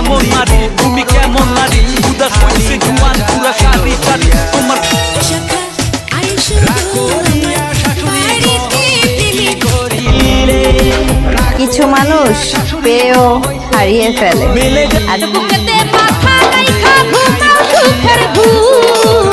কেমন নারী, তুমি কেমন নারী, উদাস হইছে জুয়ান পুরা সারি সারি তোমার কিছু মানুষ পেয়েও হারিয়ে ফেলে। মেলে আর বুকেতে মাথা রাইখা ঘুমাও সুখের ঘুম।